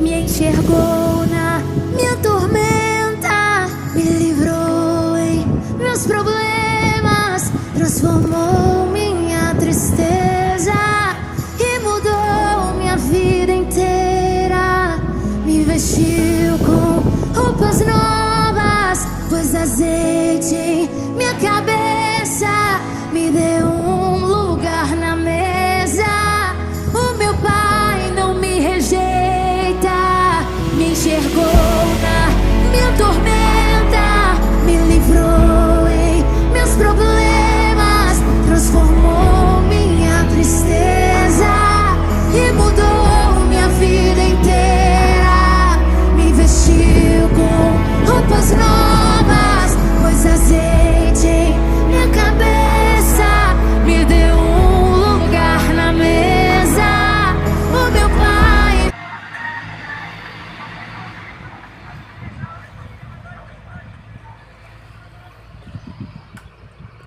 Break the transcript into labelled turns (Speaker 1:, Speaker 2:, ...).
Speaker 1: me enxergou na minha tormenta, me livrou em meus problemas, transformou minha tristeza e mudou minha vida inteira. Me vestiu com roupas novas, pôs azeite em minha cabeça